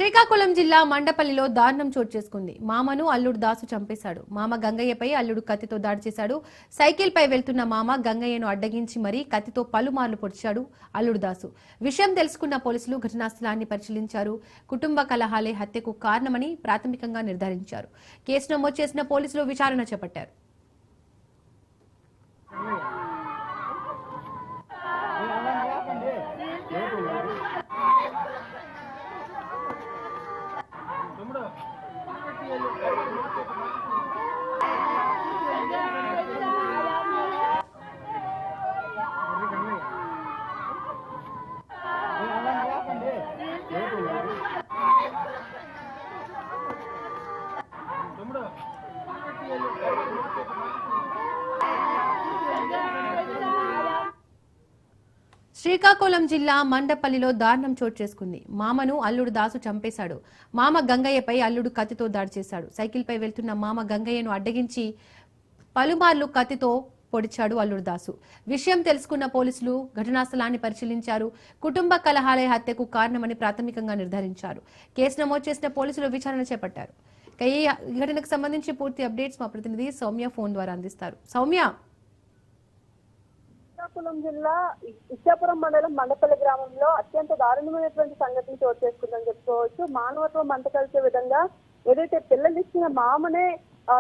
శ్రీకాకుళం జిల్లా మండపల్లిలో దారుణం చోటు చేసుకుంది. మామను అల్లుడు దాసు చంపేశాడు. మామ గంగయ్యపై అల్లుడు కత్తితో దాడి చేశాడు. సైకిల్ పై వెళ్తున్న మామ గంగయ్యను అడ్డగించి మరీ కత్తితో పలుమార్లు పొడిచాడు అల్లుడు దాసు. విషయం తెలుసుకున్న పోలీసులు ఘటనా స్థలాన్ని పరిశీలించారు. కుటుంబ కలహాలే హత్యకు కారణమని ప్రాథమికంగా నిర్ధారించారు. కేసు నమోదు చేసిన పోలీసులు విచారణ చేపట్టారు. శ్రీకాకుళం జిల్లా మండపల్లిలో దారుణం చోటు చేసుకుంది. మామను అల్లుడు దాసు చంపేశాడు. మామ గంగయ్యపై అల్లుడు కత్తితో దాడి చేశాడు. సైకిల్ పై వెళ్తున్న మామ గంగయ్యను అడ్డగించి పలుమార్లు కత్తితో పొడిచాడు అల్లుడు దాసు. విషయం తెలుసుకున్న పోలీసులు ఘటనా స్థలాన్ని పరిశీలించారు. కుటుంబ కలహాలే హత్యకు కారణమని ప్రాథమికంగా నిర్ధారించారు. కేసు నమోదు చేసిన పోలీసులు విచారణ చేపట్టారు. ఈ ఘటనకు సంబంధించి పూర్తి అప్డేట్స్ మా ప్రతినిధి సౌమ్య ఫోన్ ద్వారా అందిస్తారు. సౌమ్య, శ్రీకాకుళం జిల్లా ఇచ్చాపురం మండలం మండపల్లి గ్రామంలో అత్యంత దారుణమైనటువంటి సంఘటన చోటు చేసుకుందని చెప్పుకోవచ్చు. మానవత్వం మంట కలిసే విధంగా ఏదైతే పిల్లలిచ్చిన మామనే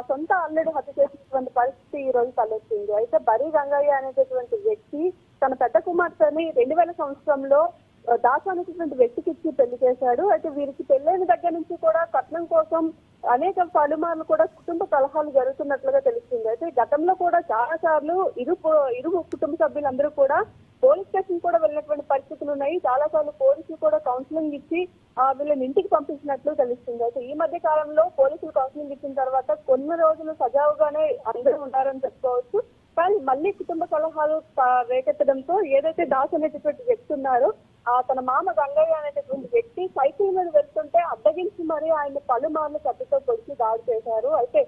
సొంత అల్లుడు హత్య చేసినటువంటి పరిస్థితి ఈ రోజు తలెత్తింది. అయితే బరి గంగయ్య అనేటటువంటి వ్యక్తి తన పెద్ద కుమార్తెని 2000 సంవత్సరంలో దాసు అనేటటువంటి వ్యక్తికి ఇచ్చి పెళ్లి చేశాడు. అయితే వీరికి పెళ్లైన దగ్గర నుంచి కూడా కట్నం కోసం అనేక పలుమార్లు కూడా కుటుంబ కలహాలు జరుగుతున్నట్లుగా తెలుస్తుంది. అయితే గతంలో కూడా చాలా సార్లు ఇరు కుటుంబ సభ్యులందరూ కూడా పోలీస్ స్టేషన్ కూడా వెళ్ళినటువంటి పరిస్థితులు ఉన్నాయి. చాలా సార్లు పోలీసులు కూడా కౌన్సిలింగ్ ఇచ్చి వీళ్ళని ఇంటికి పంపించినట్లు తెలుస్తుంది. అయితే ఈ మధ్య కాలంలో పోలీసులు కౌన్సిలింగ్ ఇచ్చిన తర్వాత కొన్ని రోజులు సజావుగానే అందరూ ఉంటారని చెప్పుకోవచ్చు. కానీ మళ్ళీ కుటుంబ కలహాలు రేకెత్తడంతో ఏదైతే దాసు అనేటటువంటి వ్యక్తి ఉన్నారో తన మామ గంగయ్య అనేటటువంటి వ్యక్తి సైకిల్ మీద వెళ్తుంటే అడ్డగించి మరి ఆయన పలుమార్లు కత్తితో పొడిచి దాడి చేశారు. అయితే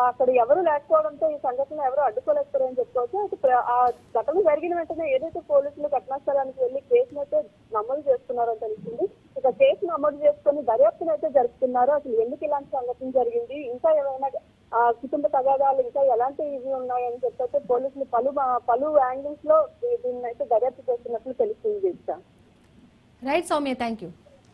అక్కడ ఎవరు లేకపోవడంతో ఈ సంఘటన ఎవరు అడ్డుకోలేకపోయారని చెప్పుకోవచ్చు. అయితే ఆ ఘటన జరిగిన వెంటనే ఏదైతే పోలీసులు ఘటనా స్థలానికి వెళ్లి కేసును అయితే నమోదు చేస్తున్నారని తెలిసింది. ఇక కేసు నమోదు చేసుకుని దర్యాప్తును అయితే జరుపుతున్నారు. అసలు ఎందుకు ఇలాంటి సంఘటన జరిగింది, ఇంకా ఏమైనా కుటుంబ తగాదాలు ఇంకా ఎలాంటి ఇవి ఉన్నాయని చెప్పైతే పోలీసులు పలు యాంగిల్స్ లో దీన్ని అయితే దర్యాప్తు చేస్తున్నట్లు తెలుస్తుంది. Right Soumya, thank you.